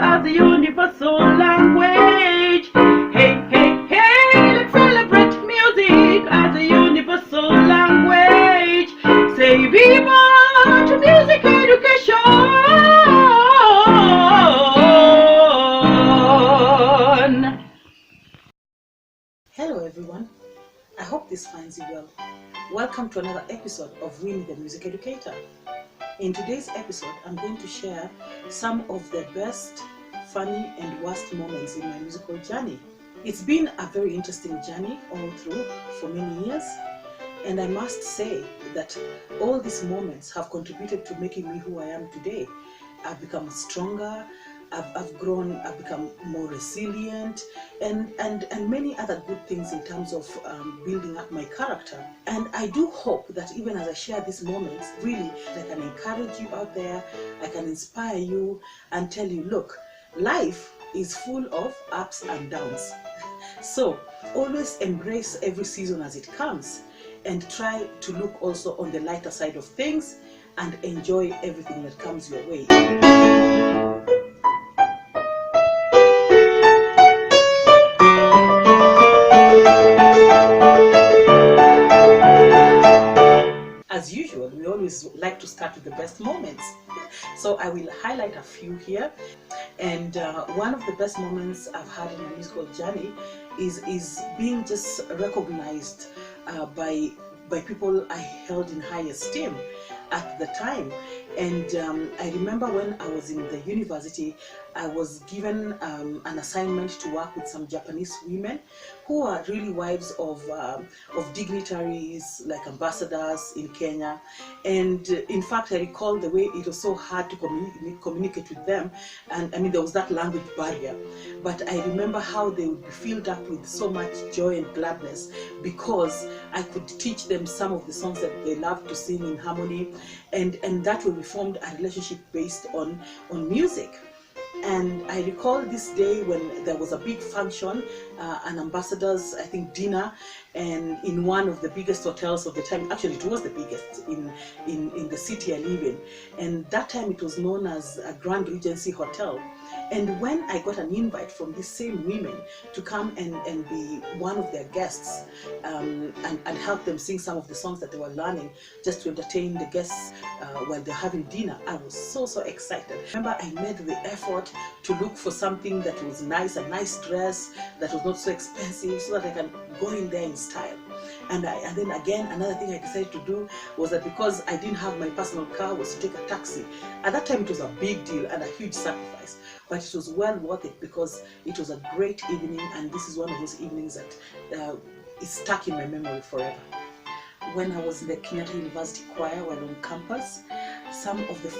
as a universal language. Hey, hey, hey, let's celebrate music as a universal language. Say viva to music education. Hello everyone, I hope this finds you well. Welcome to another episode of Winnie the Music Educator. In today's episode, I'm going to share some of the best, funny and worst moments in my musical journey. It's been a very interesting journey all through for many years, and I must say that all these moments have contributed to making me who I am today. I've become stronger, I've grown, I've become more resilient, and many other good things in terms of building up my character. And I do hope that even as I share these moments, really, I can encourage you out there, I can inspire you and tell you, look, life is full of ups and downs. So always embrace every season as it comes and try to look also on the lighter side of things and enjoy everything that comes your way. As usual, we always like to start with the best moments. So I will highlight a few here. And one of the best moments I've had in my musical journey is being just recognized by people I held in high esteem at the time. And I remember when I was in the university, I was given an assignment to work with some Japanese women who are really wives of dignitaries like ambassadors in Kenya. And in fact, I recall the way it was so hard to communicate with them. And I mean, there was that language barrier. But I remember how they would be filled up with so much joy and gladness because I could teach them some of the songs that they loved to sing in harmony. And that way we formed a relationship based on music. And I recall this day when there was a big function, an ambassador's, I think, dinner, and in one of the biggest hotels of the time. Actually, it was the biggest in the city I live in. And that time it was known as a Grand Regency Hotel. And when I got an invite from these same women to come and be one of their guests and help them sing some of the songs that they were learning just to entertain the guests while they're having dinner, I was so excited. Remember, I made the effort to look for something that was nice, a nice dress that was not so expensive, so that I can go in there in style. And then again, another thing I decided to do was that because I didn't have my personal car, was to take a taxi. At that time, it was a big deal and a huge sacrifice, but it was well worth it because it was a great evening, and this is one of those evenings that is stuck in my memory forever. When I was in the Kenyatta University Choir while on campus, some of the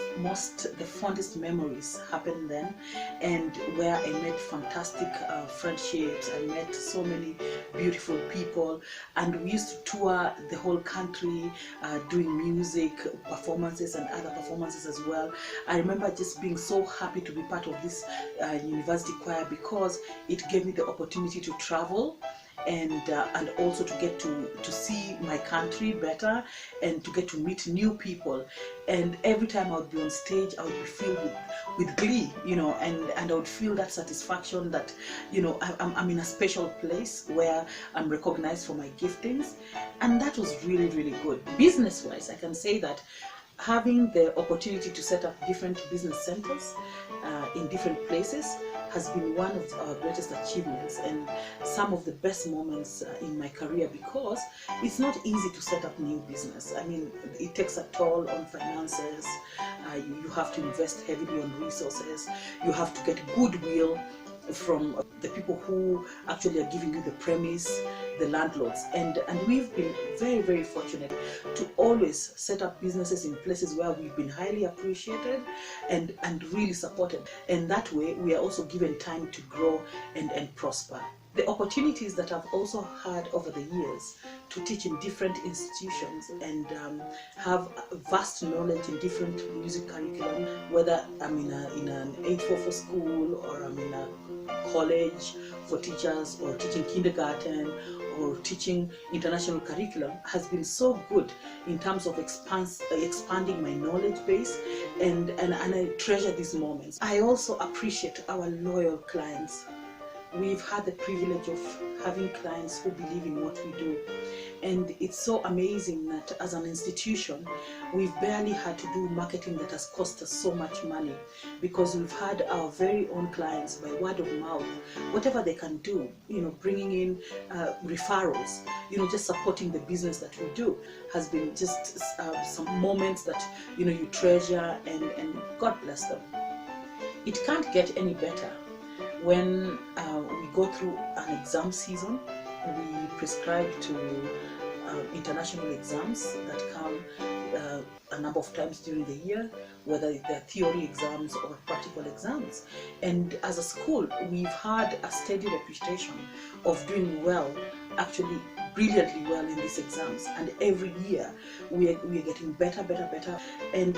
fondest memories happened then, and where I met fantastic friendships. I met so many beautiful people, and we used to tour the whole country doing music performances and other performances as well. I remember just being so happy to be part of this university choir because it gave me the opportunity to travel and also to get to see my country better and to get to meet new people. And every time I would be on stage, I would be filled with glee, you know, and I would feel that satisfaction that, you know, I'm in a special place where I'm recognized for my giftings, and that was really good. Business-wise, I can say that having the opportunity to set up different business centers in different places has been one of our greatest achievements and some of the best moments in my career, because it's not easy to set up new business. I mean, it takes a toll on finances. You have to invest heavily on resources. You have to get goodwill from the people who actually are giving you the premise, the landlords, and we've been very fortunate to always set up businesses in places where we've been highly appreciated and really supported, and that way we are also given time to grow and prosper. The opportunities that I've also had over the years to teach in different institutions and have vast knowledge in different music curriculum, whether I'm in an 844 school or I'm in a college for teachers or teaching kindergarten or teaching international curriculum has been so good in terms of expanding my knowledge base, and I treasure these moments. I also appreciate our loyal clients. We've had the privilege of having clients who believe in what we do. And it's so amazing that as an institution, we've barely had to do marketing that has cost us so much money, because we've had our very own clients by word of mouth, whatever they can do, bringing in referrals, just supporting the business that we do has been just some moments that, you treasure, and God bless them. It can't get any better. When we go through an exam season, we prescribe to international exams that come a number of times during the year, whether they're theory exams or practical exams. And as a school, we've had a steady reputation of doing well, actually brilliantly well in these exams, and every year we are getting better, and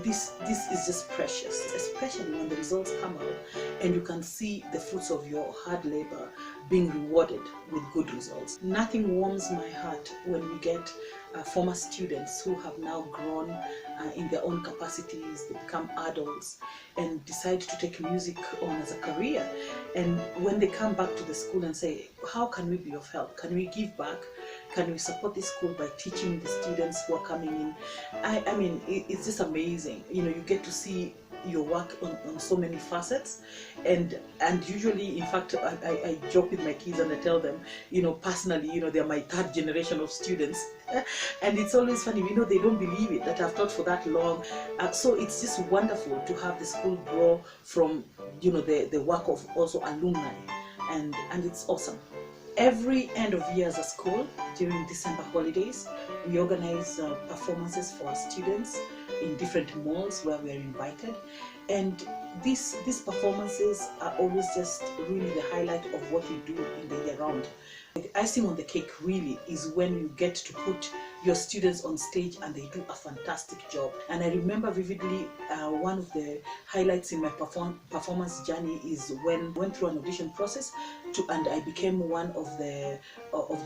this is just precious, especially when the results come out and you can see the fruits of your hard labor being rewarded with good results. Nothing warms my heart when we get former students who have now grown in their own capacities, they become adults and decide to take music on as a career. And when they come back to the school and say, how can we be of help? Can we give back? Can we support this school by teaching the students who are coming in? I mean, it's just amazing. You get to see your work on so many facets, and usually, in fact, I joke with my kids and I tell them, personally, they're my third generation of students, and it's always funny, they don't believe it that I've taught for that long. So it's just wonderful to have the school grow from, the work of also alumni, and it's awesome. Every end of year as a school, during December holidays, we organize performances for our students in different malls where we are invited. And these performances are always just really the highlight of what we do in the year round. The icing on the cake really is when you get to put your students on stage and they do a fantastic job. And I remember vividly one of the highlights in my performance journey is when I went through an audition process and I became one of the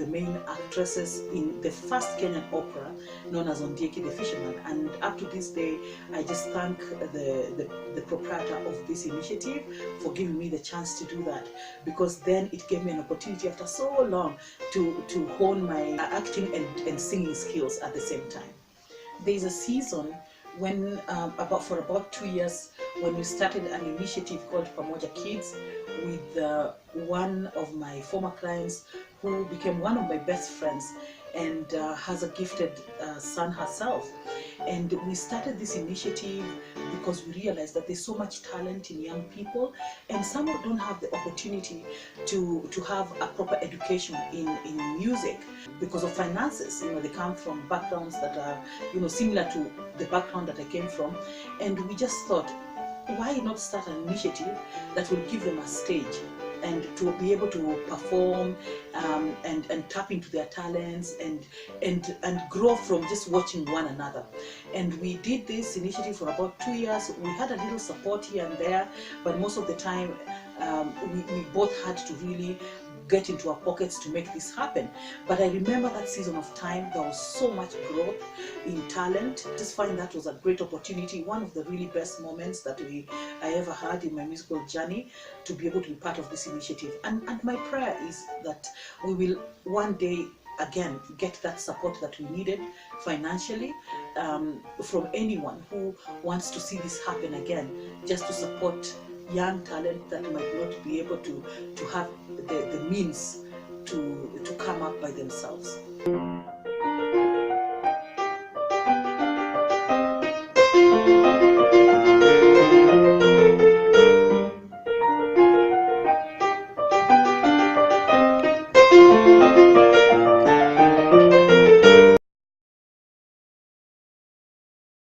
main actresses in the first Kenyan opera known as Ondieki the Fisherman. And up to this day, I just thank the proprietor of this initiative for giving me the chance to do that, because then it gave me an opportunity after so long to hone my acting and singing skills at the same time. There's a season when for about 2 years, when we started an initiative called Pamoja Kids with one of my former clients who became one of my best friends and has a gifted son herself. And we started this initiative because we realized that there's so much talent in young people, and some don't have the opportunity to have a proper education in music because of finances. They come from backgrounds that are similar to the background that I came from, and we just thought, why not start an initiative that will give them a stage and to be able to perform and tap into their talents and grow from just watching one another. And we did this initiative for about 2 years. We had a little support here and there, but most of the time we both had to really get into our pockets to make this happen. But I remember that season of time, there was so much growth in talent. I just find that was a great opportunity, one of the really best moments that I ever had in my musical journey, to be able to be part of this initiative. And my prayer is that we will one day again get that support that we needed financially from anyone who wants to see this happen again, just to support young talent that might not be able to have the means to come up by themselves.